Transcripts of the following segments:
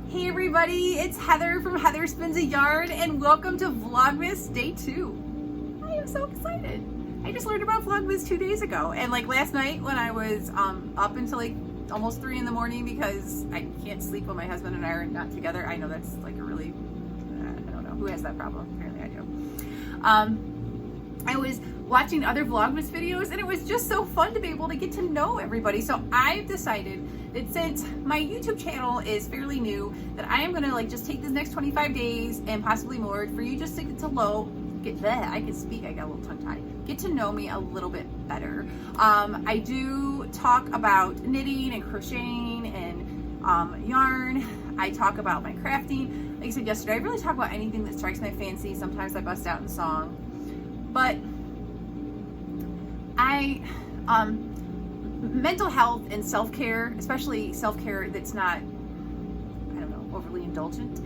Hey everybody, it's Heather from Heather Spins a Yarn and welcome to Vlogmas Day 2. I am so excited. I just learned about Vlogmas 2 days ago, and like last night when I was up until like almost 3 in the morning because I can't sleep when my husband and I are not together. I know that's like a really, I don't know, who has that problem? Apparently I do. I was watching other Vlogmas videos and it was just so fun to be able to get to know everybody. So I've decided that since my YouTube channel is fairly new, that I am gonna like just take this next 25 days and possibly more for you just to get to I can speak, I got a little tongue tied. Get to know me a little bit better. I do talk about knitting and crocheting and yarn. I talk about my crafting. Like I said yesterday, I really talk about anything that strikes my fancy. Sometimes I bust out in song. But mental health and self-care, especially self-care that's not, I don't know, overly indulgent.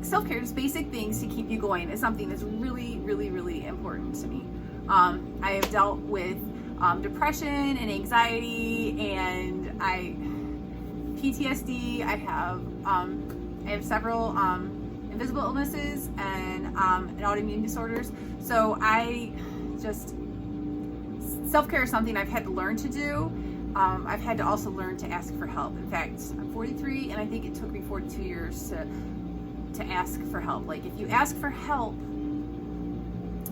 Self-care, just basic things to keep you going, is something that's really, really, really important to me. I have dealt with depression and anxiety and PTSD. I have several invisible illnesses and autoimmune disorders. So self-care is something I've had to learn to do. I've had to also learn to ask for help. In fact, I'm 43 and I think it took me 42 years to ask for help. Like if you ask for help,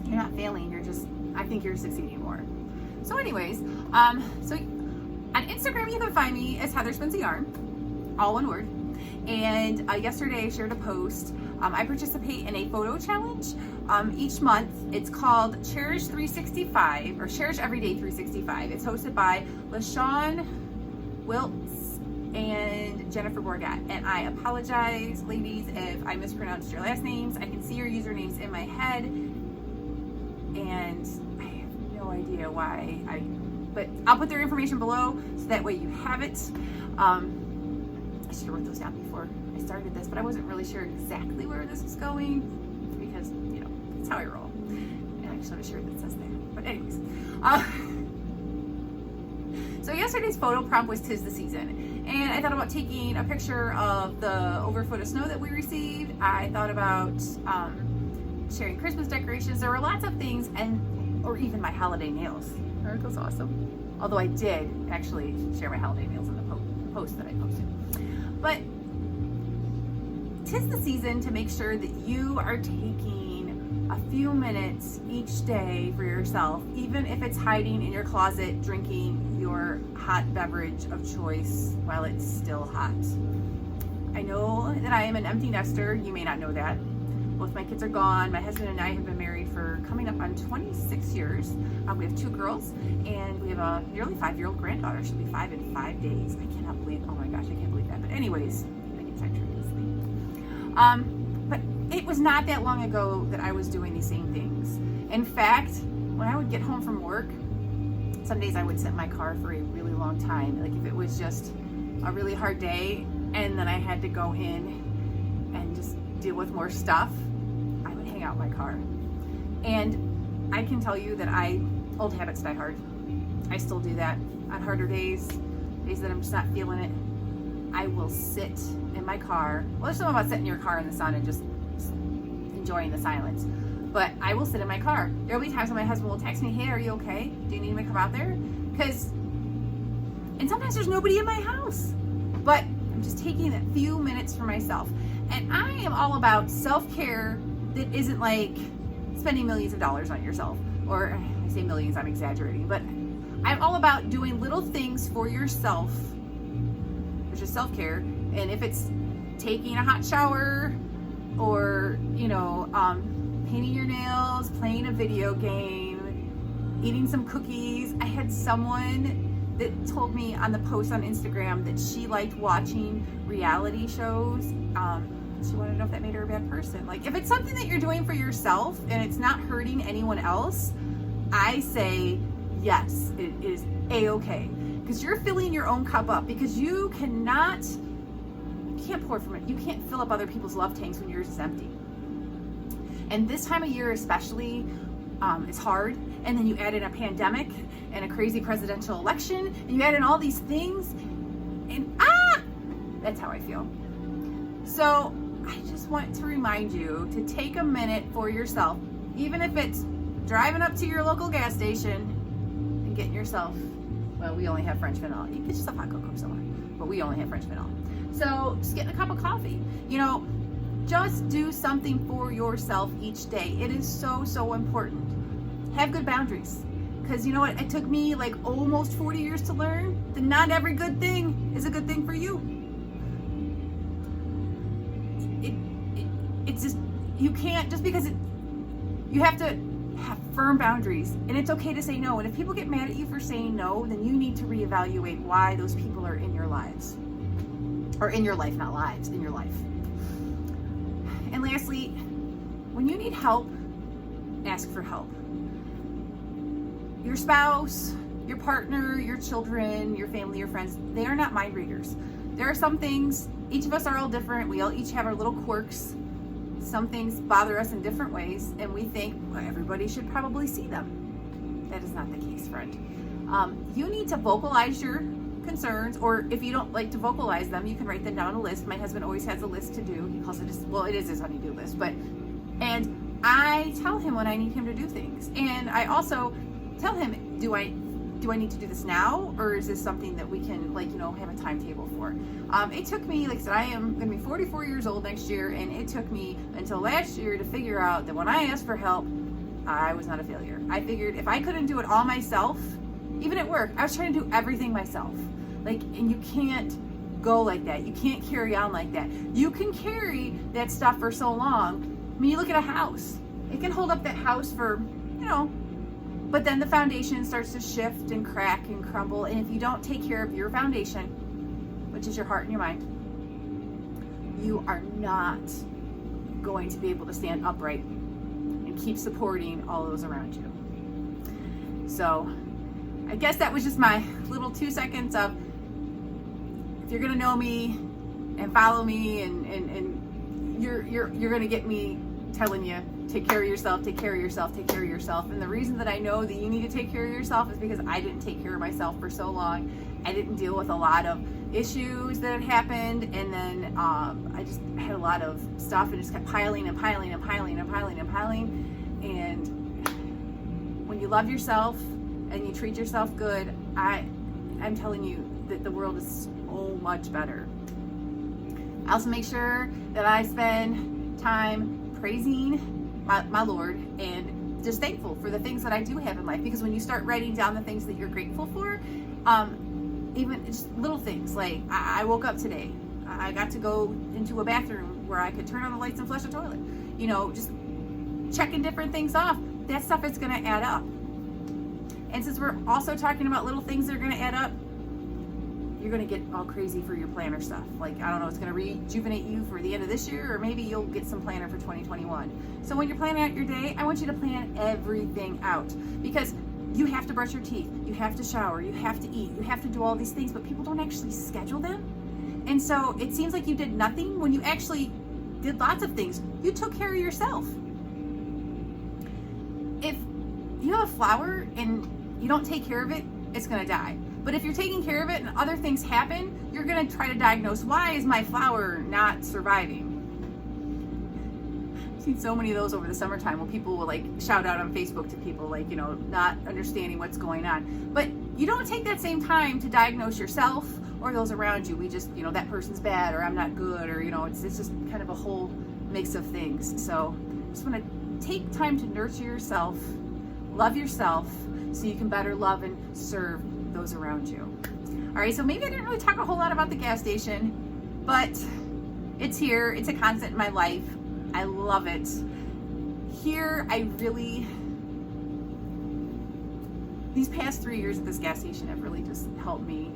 you're not failing, I think you're succeeding more. So anyways, so on Instagram you can find me as Heather Spins a Yarn, all one word. And yesterday I shared a post. I participate in a photo challenge each month. It's called Cherish 365 or Cherish Everyday 365. It's hosted by LaShawn Wiltz and Jennifer Borgat. And I apologize, ladies, if I mispronounced your last names. I can see your usernames in my head, and I have no idea why. But I'll put their information below so that way you have it. I should have wrote those down before I started this, but I wasn't really sure exactly where this was going because, you know, that's how I roll. And I just want to share that says there. But anyways, so yesterday's photo prompt was 'Tis the Season. And I thought about taking a picture of the over a foot of snow that we received. I thought about sharing Christmas decorations. There were lots of things, or even my holiday nails. Aren't those awesome? Although I did actually share my holiday nails in the post that I posted. But 'tis the season to make sure that you are taking a few minutes each day for yourself, even if it's hiding in your closet, drinking your hot beverage of choice while it's still hot. I know that I am an empty nester. You may not know that. Both my kids are gone. My husband and I have been married for coming up on 26 years. We have 2 girls and we have a nearly 5-year-old granddaughter. She'll be 5 in 5 days. I cannot believe, oh my gosh, I can't believe that. But anyways, I get sidetracked easily. But it was not that long ago that I was doing these same things. In fact, when I would get home from work, some days I would sit in my car for a really long time. Like if it was just a really hard day and then I had to go in and just deal with more stuff, I would hang out in my car. And I can tell you that old habits die hard. I still do that on harder days that I'm just not feeling it. I will sit in my car. Well, there's something about sitting in your car in the sun and just enjoying the silence. But I will sit in my car. There'll be times when my husband will text me, hey, are you okay? Do you need me to come out there? And sometimes there's nobody in my house. But I'm just taking that few minutes for myself. And I am all about self-care that isn't like spending millions of dollars on yourself. Or I say millions, I'm exaggerating. But I'm all about doing little things for yourself, which is self-care. And if it's taking a hot shower or, you know, painting your nails, playing a video game, eating some cookies. I had someone that told me on the post on Instagram that she liked watching reality shows. She wanted to know if that made her a bad person. Like, if it's something that you're doing for yourself and it's not hurting anyone else, I say yes, it is a-okay. Because you're filling your own cup up, because you can't pour from it. You can't fill up other people's love tanks when yours is empty. And this time of year especially, it's hard. And then you add in a pandemic and a crazy presidential election, and you add in all these things, and that's how I feel. So I just want to remind you to take a minute for yourself, even if it's driving up to your local gas station and getting yourself, well, we only have French vanilla. You can get yourself hot cocoa somewhere, but we only have French vanilla. So just getting a cup of coffee, you know, just do something for yourself each day. It is so, so important. Have good boundaries. Because you know what? It took me like almost 40 years to learn that not every good thing is a good thing for you. It's just, you can't, just because you have to have firm boundaries, and it's okay to say no. And if people get mad at you for saying no, then you need to reevaluate why those people are in your lives. Or in your life, not lives, in your life. And lastly, when you need help, ask for help. Your spouse, your partner, your children, your family, your friends, they are not mind readers. There are some things, each of us are all different. We all each have our little quirks. Some things bother us in different ways, and we think, well, everybody should probably see them. That is not the case, friend. You need to vocalize your concerns, or if you don't like to vocalize them, you can write them down on a list. My husband always has a list to do. He calls it it is his honey-do list, and I tell him when I need him to do things. And I also tell him, do I need to do this now, or is this something that we can, like, you know, have a timetable for? It took me, like I said, I am going to be 44 years old next year, and it took me until last year to figure out that when I asked for help, I was not a failure. I figured if I couldn't do it all myself, even at work, I was trying to do everything myself. Like, and you can't go like that. You can't carry on like that. You can carry that stuff for so long. I mean, you look at a house. It can hold up that house for, you know, but then the foundation starts to shift and crack and crumble. And if you don't take care of your foundation, which is your heart and your mind, you are not going to be able to stand upright and keep supporting all those around you. So I guess that was just my little 2 seconds of, if you're gonna know me and follow me, and you're gonna get me telling you, take care of yourself, take care of yourself, take care of yourself. And the reason that I know that you need to take care of yourself is because I didn't take care of myself for so long. I didn't deal with a lot of issues that had happened, and then I just had a lot of stuff, and it just kept piling and piling and piling and piling and piling. And when you love yourself and you treat yourself good, I'm telling you that the world is so much better. I also make sure that I spend time praising my Lord and just thankful for the things that I do have in life, because when you start writing down the things that you're grateful for, even just little things like I woke up today, I got to go into a bathroom where I could turn on the lights and flush a toilet, you know, just checking different things off. That stuff is going to add up. And since we're also talking about little things that are going to add up, you're going to get all crazy for your planner stuff. Like, I don't know, it's going to rejuvenate you for the end of this year, or maybe you'll get some planner for 2021. So when you're planning out your day, I want you to plan everything out, because you have to brush your teeth, you have to shower, you have to eat, you have to do all these things, but people don't actually schedule them. And so it seems like you did nothing when you actually did lots of things. You took care of yourself. If you have a flower and you don't take care of it, it's going to die. But if you're taking care of it and other things happen, you're going to try to diagnose, why is my flower not surviving? I've seen so many of those over the summertime where people will like shout out on Facebook to people, like, you know, not understanding what's going on. But you don't take that same time to diagnose yourself or those around you. We just, you know, that person's bad, or I'm not good, or, you know, it's just kind of a whole mix of things. So I just want to take time to nurture yourself, love yourself, so you can better love and serve those around you. All right, so maybe I didn't really talk a whole lot about the gas station, but it's here. It's a constant in my life. I love it. Here, these past 3 years at this gas station have really just helped me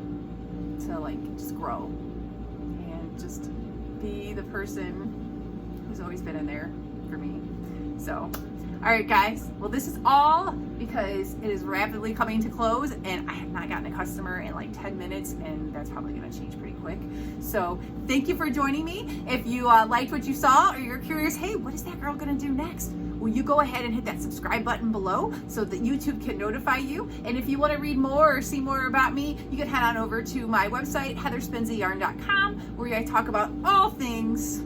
to like just grow and just be the person who's always been in there for me. So, all right, guys. Well, this is all because it is rapidly coming to close, and I have not gotten a customer in like 10 minutes, and that's probably going to change pretty quick. So thank you for joining me. If you liked what you saw, or you're curious, hey, what is that girl going to do next? will you go ahead and hit that subscribe button below so that YouTube can notify you? And if you want to read more or see more about me, you can head on over to my website, heatherspinsayarn.com, where I talk about all things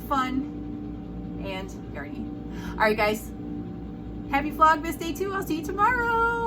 fun and yarny. All right, guys. Happy Vlogmas Day 2. I'll see you tomorrow.